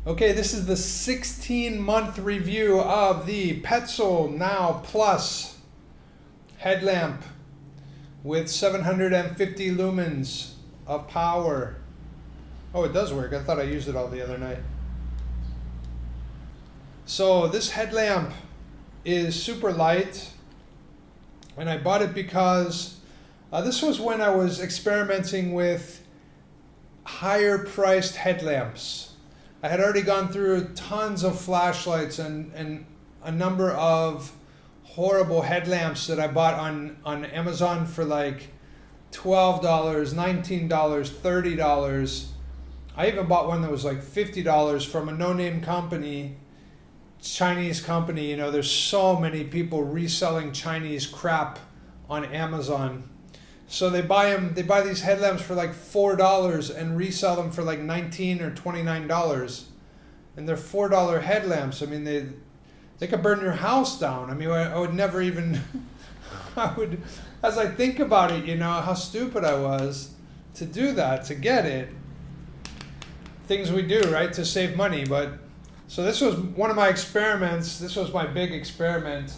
Okay, this is the 16-month review of the Petzl NAO PLUS headlamp with 750 lumens of power. Oh, it does work. I thought I used it all the other night. So this headlamp is super light, and I bought it because this was when I was experimenting with higher priced headlamps. I had already gone through tons of flashlights and a number of horrible headlamps that I bought on Amazon for like $12, $19, $30. I even bought one that was like $50 from a no-name company, Chinese company. You know, there's so many people reselling Chinese crap on Amazon. So they buy these headlamps for like $4 and resell them for like $19 or $29. And they're $4 headlamps. I mean, they could burn your house down. I mean, I would never even, as I think about it, you know, how stupid I was to do that, to get it. Things we do, right, to save money. But so this was one of my experiments. This was my big experiment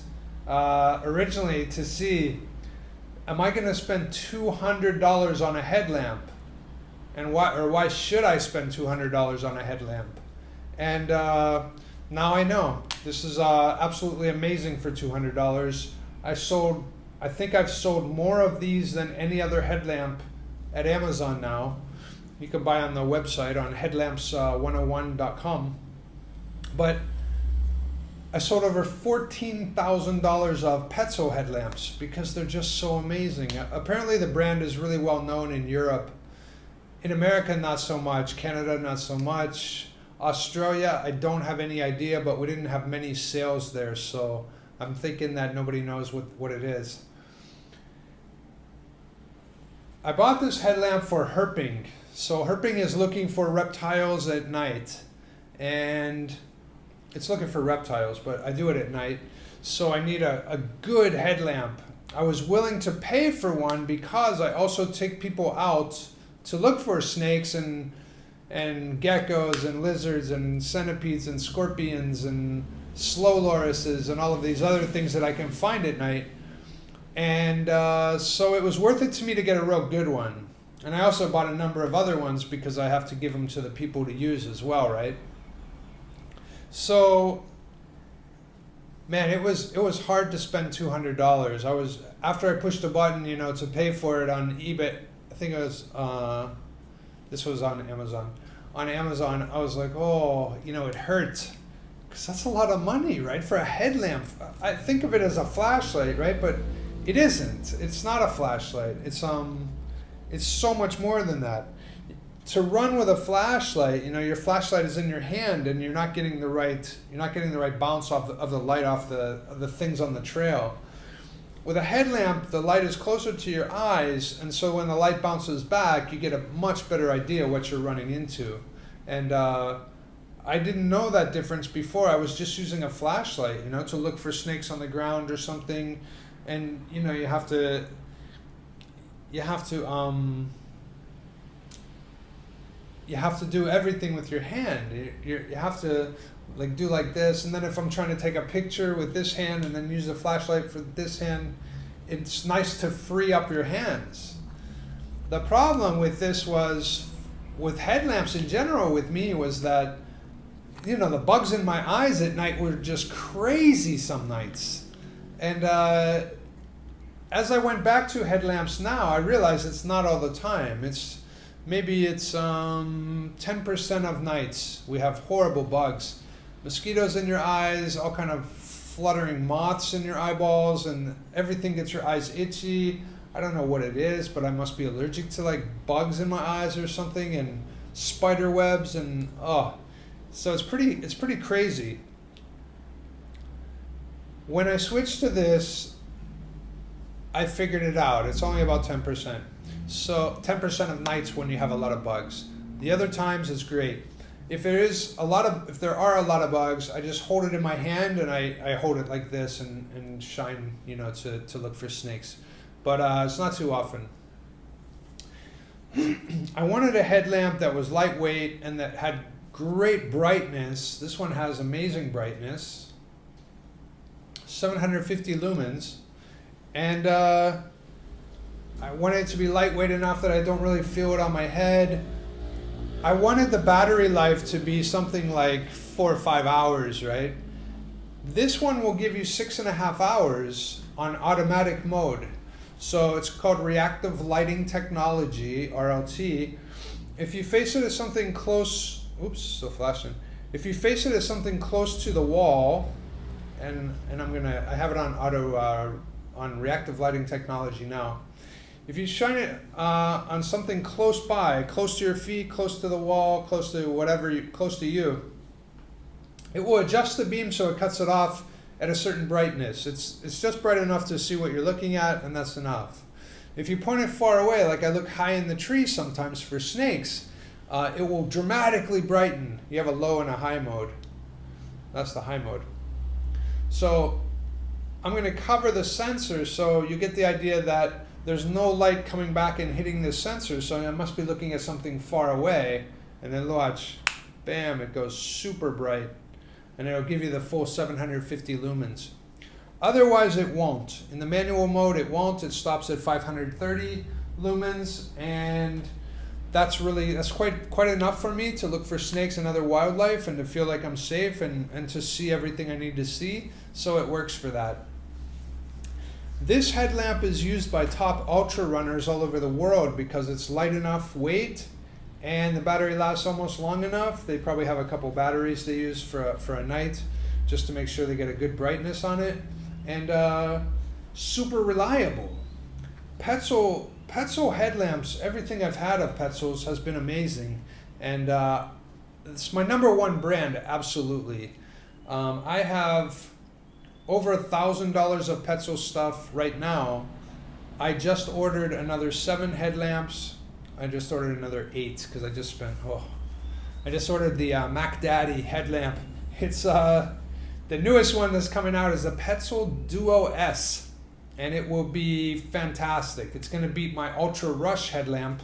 originally to see, am I going to spend $200 on a headlamp? And why should I spend $200 on a headlamp? And now I know. This is absolutely amazing for $200. I think I've sold more of these than any other headlamp at Amazon now. You can buy on the website on Headlamps101.com. But I sold over $14,000 of Petzl headlamps because they're just so amazing. Apparently the brand is really well known in Europe. In America, not so much. Canada, not so much. Australia, I don't have any idea, but we didn't have many sales there, so I'm thinking that nobody knows what it is. I bought this headlamp for herping. So herping is looking for reptiles at night, and it's looking for reptiles, but I do it at night. So I need a good headlamp. I was willing to pay for one because I also take people out to look for snakes and geckos and lizards and centipedes and scorpions and slow lorises and all of these other things that I can find at night. And so it was worth it to me to get a real good one. And I also bought a number of other ones because I have to give them to the people to use as well, right? So, man, it was hard to spend $200. After I pushed a button, you know, to pay for it on eBay. I think it was this was on Amazon. On Amazon, I was like, oh, you know, it hurts because that's a lot of money, right, for a headlamp. I think of it as a flashlight, right? But it isn't. It's not a flashlight. It's so much more than that. To run with a flashlight, you know, your flashlight is in your hand, and you're not getting the right bounce of the light off the things on the trail. With a headlamp, the light is closer to your eyes, and so when the light bounces back, you get a much better idea what you're running into. And I didn't know that difference before. I was just using a flashlight, you know, to look for snakes on the ground or something, and you know, you have to do everything with your hand. You have to like do like this, and then if I'm trying to take a picture with this hand and then use the flashlight for this hand, it's nice to free up your hands. The problem with this was, with headlamps in general with me, was that, you know, the bugs in my eyes at night were just crazy some nights. And as I went back to headlamps now, I realized it's not all the time. Maybe it's 10% of nights we have horrible bugs. Mosquitoes in your eyes, all kind of fluttering moths in your eyeballs, and everything gets your eyes itchy. I don't know what it is, but I must be allergic to like bugs in my eyes or something, and spider webs, and so it's pretty crazy. When I switched to this, I figured it out. It's only about 10%. So 10% of nights when you have a lot of bugs. The other times it's great. If there are a lot of bugs, I just hold it in my hand, and I hold it like this and shine, you know, to look for snakes. But it's not too often. I wanted a headlamp that was lightweight and that had great brightness. This one has amazing brightness, 750 lumens, and I want it to be lightweight enough that I don't really feel it on my head. I wanted the battery life to be something like 4 or 5 hours, right? This one will give you 6.5 hours on automatic mode. So it's called Reactive Lighting Technology, RLT. If you face it as something close, oops, still flashing. If you face it as something close to the wall, and I have it on on Reactive Lighting Technology now. If you shine it on something close by, close to your feet, close to the wall, close to whatever, close to you, it will adjust the beam so it cuts it off at a certain brightness. It's just bright enough to see what you're looking at, and that's enough. If you point it far away, like I look high in the trees sometimes for snakes, it will dramatically brighten. You have a low and a high mode. That's the high mode. So I'm going to cover the sensor so you get the idea that there's no light coming back and hitting this sensor, so I must be looking at something far away, and then watch, bam, it goes super bright, and it'll give you the full 750 lumens. Otherwise it won't. In the manual mode it won't. It stops at 530 lumens, and that's quite enough for me to look for snakes and other wildlife and to feel like I'm safe and to see everything I need to see, so it works for that. This headlamp is used by top ultra runners all over the world because it's light enough weight and the battery lasts almost long enough. They probably have a couple batteries they use for a night just to make sure they get a good brightness on it, and super reliable. Petzl headlamps, everything I've had of Petzl's has been amazing, and it's my #1 brand, absolutely. I have over $1,000 of Petzl stuff right now. I just ordered another 7 headlamps. I just ordered another 8 because I just ordered the Mac Daddy headlamp. It's the newest one that's coming out is the Petzl Duo S, and it will be fantastic. It's going to beat my Ultra Rush headlamp,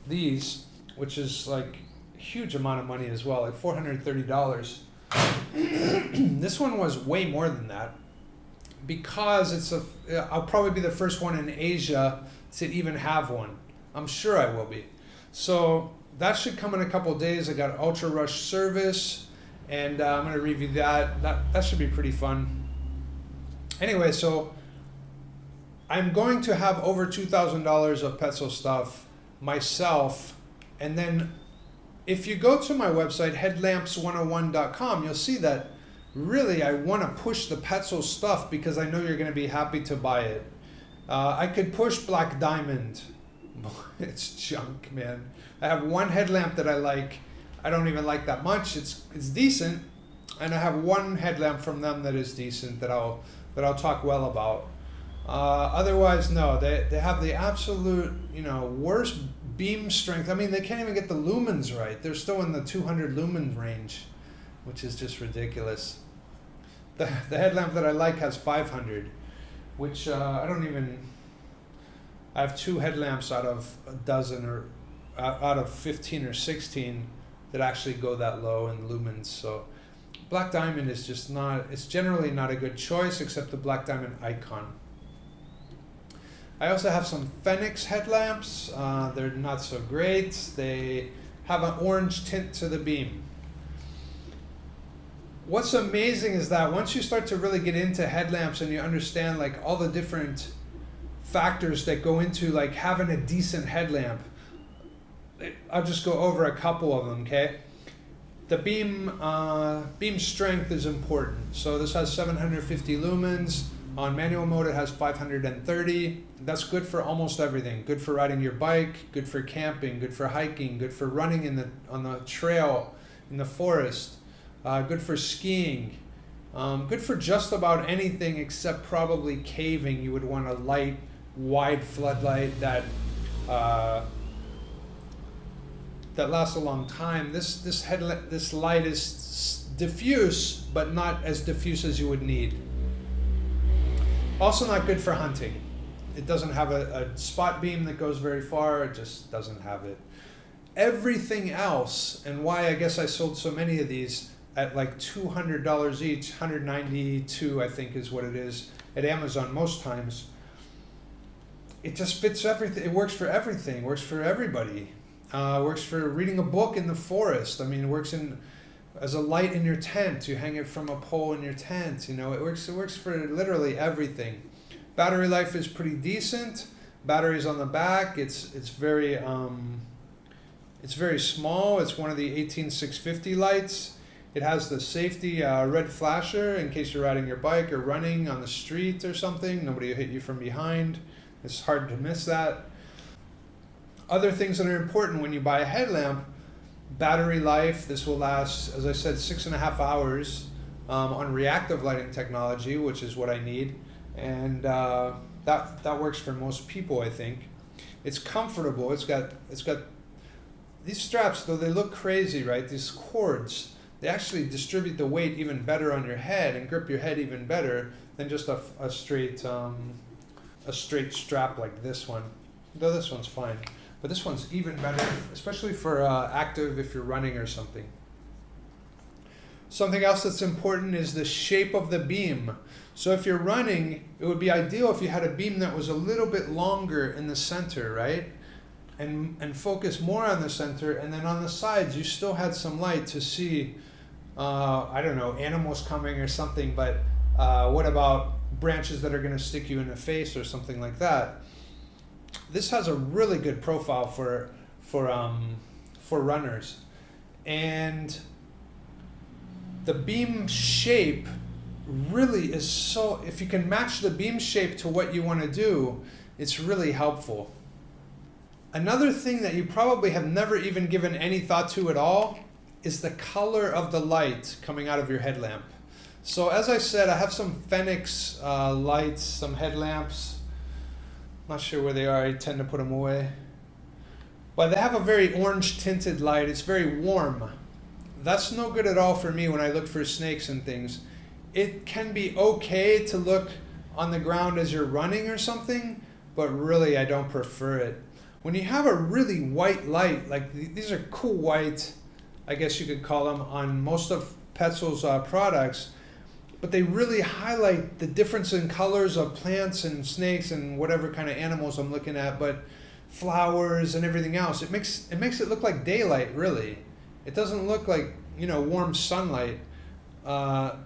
these, which is like a huge amount of money as well, like $430. This one was way more than that because I'll probably be the first one in Asia to even have one. I'm sure I will be. So that should come in a couple of days. I got Ultra Rush service, and I'm going to review that. That should be pretty fun. Anyway, so I'm going to have over $2,000 of Petzl stuff myself, and then if you go to my website, Headlamps101.com, you'll see that really I want to push the Petzl stuff because I know you're going to be happy to buy it. I could push Black Diamond. It's junk, man. I have one headlamp that I like. I don't even like that much. It's decent, and I have one headlamp from them that is decent that I'll talk well about. Otherwise, no. They have the absolute, worst beam strength. I mean, they can't even get the lumens right. They're still in the 200 lumen range, which is just ridiculous. The headlamp that I like has 500, which I have 2 headlamps out of a dozen or out of 15 or 16 that actually go that low in lumens. So Black Diamond is just it's generally not a good choice except the Black Diamond Icon. I also have some Phoenix headlamps. They're not so great. They have an orange tint to the beam. What's amazing is that once you start to really get into headlamps and you understand like all the different factors that go into like having a decent headlamp, I'll just go over a couple of them, okay? The beam strength is important. So this has 750 lumens. On manual mode, it has 530. That's good for almost everything. Good for riding your bike, good for camping, good for hiking, good for running on the trail, in the forest, good for skiing, good for just about anything except probably caving. You would want a light, wide floodlight that lasts a long time. This light is diffuse, but not as diffuse as you would need. Also not good for hunting. It doesn't have a spot beam that goes very far. It just doesn't have it. everything else, and why I guess I sold so many of these at like $200 each, $192 I think is what it is at Amazon most times. It just fits everything. It works for everything. Works for everybody. Works for reading a book in the forest. I mean, it works as a light in your tent. You hang it from a pole in your tent. You know, it works for literally everything. Battery life is pretty decent. Batteries on the back. It's very small. It's one of the 18650 lights. It has the safety red flasher in case you're riding your bike or running on the street or something. Nobody will hit you from behind. It's hard to miss that. Other things that are important when you buy a headlamp: battery life. This will last, as I said, 6.5 hours on reactive lighting technology, which is what I need. And that works for most people, I think. It's comfortable. It's got these straps, though they look crazy, right? These cords, they actually distribute the weight even better on your head and grip your head even better than just a straight strap like this one. Though this one's fine, but this one's even better, especially for active if you're running or something. Something else that's important is the shape of the beam. So if you're running, it would be ideal if you had a beam that was a little bit longer in the center, right? And focus more on the center, and then on the sides you still had some light to see, I don't know, animals coming or something, but what about branches that are going to stick you in the face or something like that? This has a really good profile for runners, and the beam shape really is so, if you can match the beam shape to what you want to do, it's really helpful. Another thing that you probably have never even given any thought to at all is the color of the light coming out of your headlamp. So as I said, I have some Phoenix lights, some headlamps. Not sure where they are, I tend to put them away. But they have a very orange tinted light. It's very warm. That's no good at all for me when I look for snakes and things. It can be okay to look on the ground as you're running or something, but really I don't prefer it. When you have a really white light, like these are cool white, I guess you could call them, on most of Petzl's products, but they really highlight the difference in colors of plants and snakes and whatever kind of animals I'm looking at, but flowers and everything else. It makes it look like daylight, really. It doesn't look like, you know, warm sunlight. The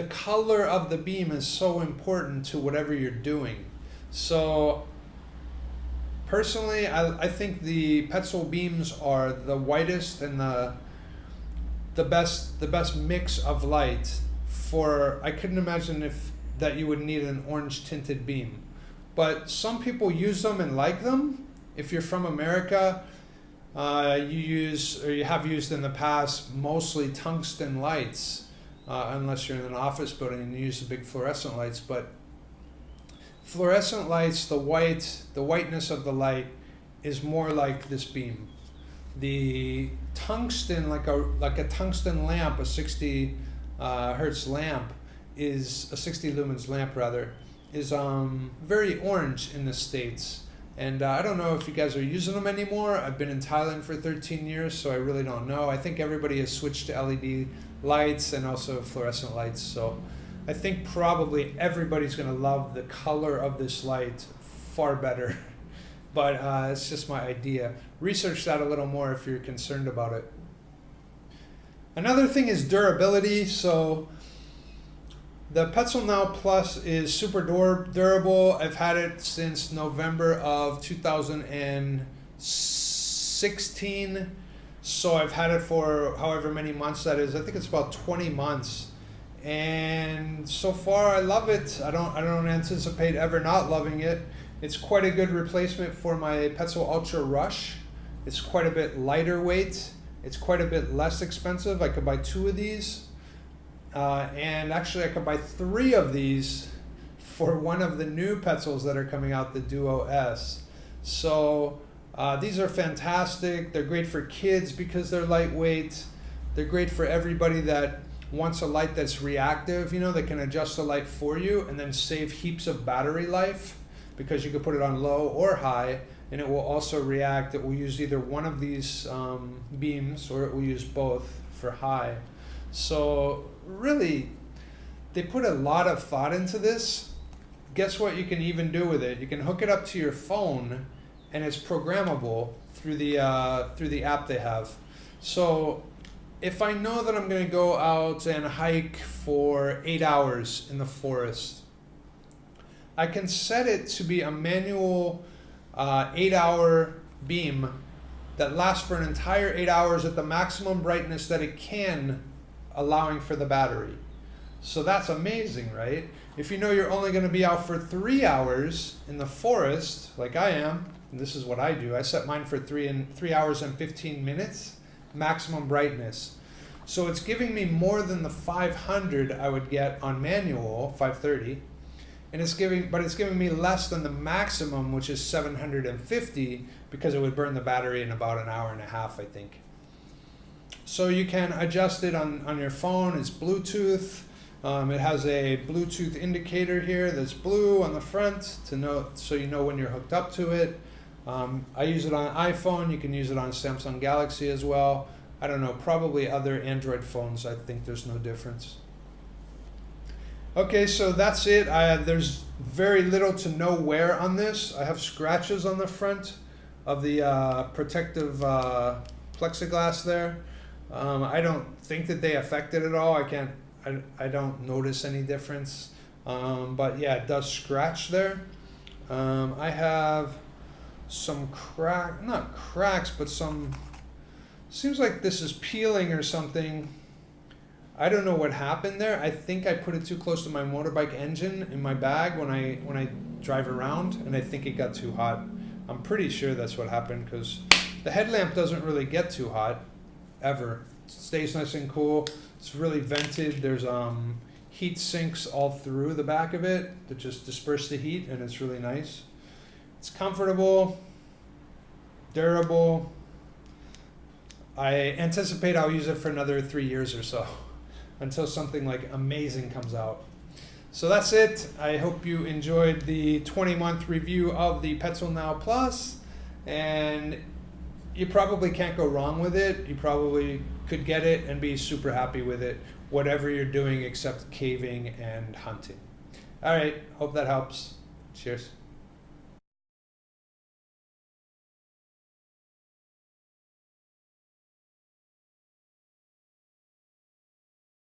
color of the beam is so important to whatever you're doing. So personally, I think the Petzl beams are the whitest and the best mix of light for. I couldn't imagine that you would need an orange tinted beam, but some people use them and like them. If you're from America, you have used in the past mostly tungsten lights. Unless you're in an office building and you use the big fluorescent lights, but fluorescent lights, the whiteness of the light is more like this beam. The tungsten, like a tungsten lamp, a 60 hertz lamp, is a 60 lumens lamp rather, is very orange in the States. And I don't know if you guys are using them anymore. I've been in Thailand for 13 years, so I really don't know. I think everybody has switched to LED lights and also fluorescent lights. So I think probably everybody's going to love the color of this light far better. But it's just my idea. Research that a little more if you're concerned about it. Another thing is durability. So the Petzl NAO Plus is super durable. I've had it since November of 2016. So I've had it for however many months that is. I think it's about 20 months. And so far I love it. I don't anticipate ever not loving it. It's quite a good replacement for my Petzl Ultra Rush. It's quite a bit lighter weight. It's quite a bit less expensive. I could buy 2 of these. And actually I could buy 3 of these for one of the new Petzls that are coming out, the Duo S. So these are fantastic. They're great for kids because they're lightweight. They're great for everybody that wants a light that's reactive, you know, that can adjust the light for you and then save heaps of battery life, because you could put it on low or high and it will also react. It will use either one of these beams, or it will use both for high. So really, they put a lot of thought into this. Guess what you can even do with it? You can hook it up to your phone, and it's programmable through the app they have. So if I know that I'm going to go out and hike for 8 hours in the forest, I can set it to be a manual 8-hour beam that lasts for an entire 8 hours at the maximum brightness that it can, allowing for the battery. So that's amazing, right? If you know you're only going to be out for 3 hours in the forest, like I am, and this is what I do, I set mine for 3 hours and 15 minutes, maximum brightness. So it's giving me more than the 500 I would get on manual, 530, and it's giving me less than the maximum, which is 750, because it would burn the battery in about an hour and a half, I think. So you can adjust it on your phone. It's Bluetooth. It has a Bluetooth indicator here that's blue on the front to know, so you know when you're hooked up to it. I use it on iPhone. You can use it on Samsung Galaxy as well. I don't know, probably other Android phones. I think there's no difference. Okay, so that's it. There's very little to no wear on this. I have scratches on the front of the protective plexiglass there. I don't think that they affect it at all. I don't notice any difference. But yeah, it does scratch there. I have some not cracks, but seems like this is peeling or something. I don't know what happened there. I think I put it too close to my motorbike engine in my bag when I drive around, and I think it got too hot. I'm pretty sure that's what happened, because the headlamp doesn't really get too hot ever. It stays nice and cool. It's really vented. There's heat sinks all through the back of it that just disperse the heat, and it's really nice. It's comfortable, durable. I anticipate I'll use it for another 3 years or so, until something like amazing comes out. So that's it. I hope you enjoyed the 20-month review of the Petzl NAO Plus, and you probably can't go wrong with it. You probably could get it and be super happy with it, whatever you're doing except caving and hunting. All right, hope that helps. Cheers.